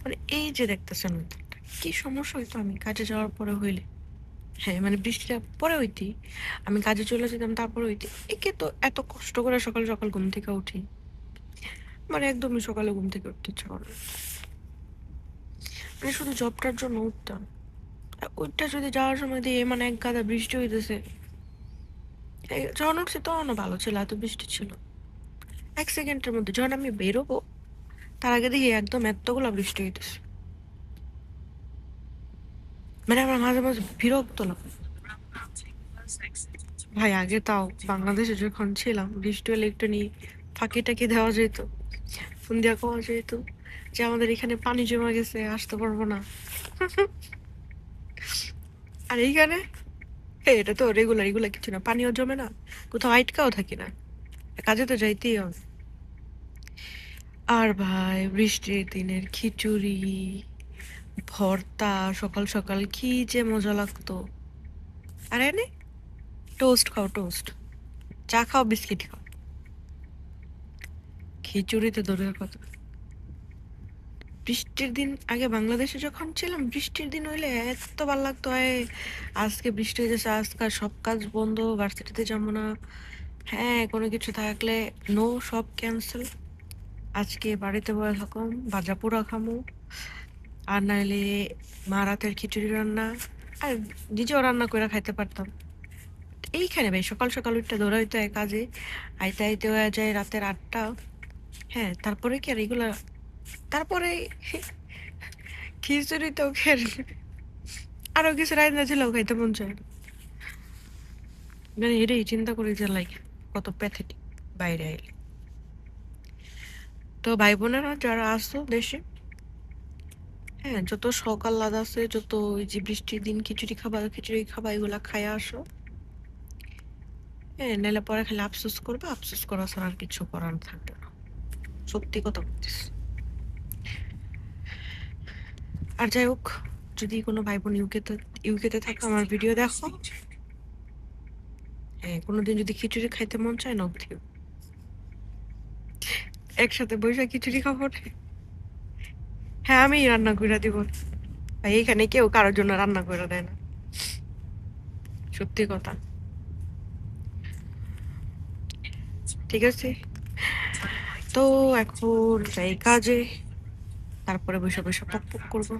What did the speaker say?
মানে এই যে দেখতেছেন ওয়েদারটা, কি সমস্যা হইতো আমি কাজে যাওয়ার পরে হইলে। হ্যাঁ মানে বৃষ্টিটা পরে হইতি, আমি কাজে চলে যেতাম তারপরে হইতি। একে তো এত কষ্ট করে সকাল সকাল ঘুম থেকে উঠি, মানে একদমই সকালে ঘুম থেকে উঠতে ইচ্ছা করে না। মানে শুধু জবটার জন্য উঠতাম, আর ওইটা যদি যাওয়ার সময় দিয়ে মানে এক গাদা বৃষ্টি হইতেছে। যখন উঠছি তখনও ভালো ছিল, এত বৃষ্টি ছিল। 1 সেকেন্ডের মধ্যে যখন আমি বেরোবো তার আগে দেখি একদম এতগুলা বৃষ্টি হইতেছে। মানে আমার মাঝে মাঝে বিরক্ত লাগে। ভাই আগে তাও বাংলাদেশে যখন ছিলাম বৃষ্টি হলে একটু নিয়ে ফাঁকি টাকি দেওয়া যেত, ফোন দিয়া কোয়া যেত যে আমাদের এখানে পানি জমা গেছে, আসতে পারবো না। আর এইখানে এটা তো রেগুলার, এগুলা কিছু না, পানিও জমে না, কোথাও আটকাও থাকি না, কাজে তো যাইতেই হবে। আর ভাই বৃষ্টির দিনের খিচুড়ি ভর্তা সকাল সকাল কি যে মজা লাগতো। আর এনে টোস্ট খাও, টোস্ট চা খাও, বিস্কিট খাও, খিচুড়িতে দূরের কথা। বৃষ্টির দিন আগে বাংলাদেশে যখন ছিলাম বৃষ্টির দিন হইলে এত ভালো লাগতো। আজকে বৃষ্টি হয়েছে, আজকে সব কাজ বন্ধ, ভার্সিটিতে যাবো না, হ্যাঁ কোনো কিছু থাকলে নো, সব ক্যান্সেল, আজকে বাড়িতে বসে থাকুম, ভাজা পোড়া খামু, আর নাইলে মা রাতের খিচুড়ি রান্না, আর নিজেও রান্না করে খাইতে পারতাম। এইখানে ভাই সকাল সকাল উঠতে দৌড়াইতে হয় কাজে, আইতে আইতে হয়ে যায় রাতের 8টা। হ্যাঁ তারপরে কি আর এগুলা, তারপরে খিচুড়ি তো আরো কিছু রান্না ছিল খাইতে মন চায় না। মানে এটাই চিন্তা করি যে লাইক কত প্যাথেটিক বাইরে আইলে। তো ভাই বোনেরা যারা আসছো দেশে, হ্যাঁ যত সকাল লাদ আছে, যত ওই যে বৃষ্টির দিন খিচুড়ি খাবা, খিচুড়ি খাবা, এগুলা খাইয়া আসো। হ্যাঁ নাহলে পরে খালি আফসোস করবে, আফসোস করা ছাড়া আর কিছু করার থাকবে না, সত্যি কথা বলতেছি। আর যাই হোক, যদি কোনো ভাই বোন ইউকেতে থাকো আমার ভিডিও দেখো, হ্যাঁ কোনোদিন যদি খিচুড়ি খাইতে মন চায় নক দিও, একসাথে বসে খিচুড়ি খাবো না? হ্যাঁ আমি রান্না করে দিব ভাই, এখানে কেউ কারোর জন্য রান্না করে দেয় না, সত্যি কথা। ঠিক আছে, তো এখন যাই কাজে, তারপরে বসে বসে পক পক করবো।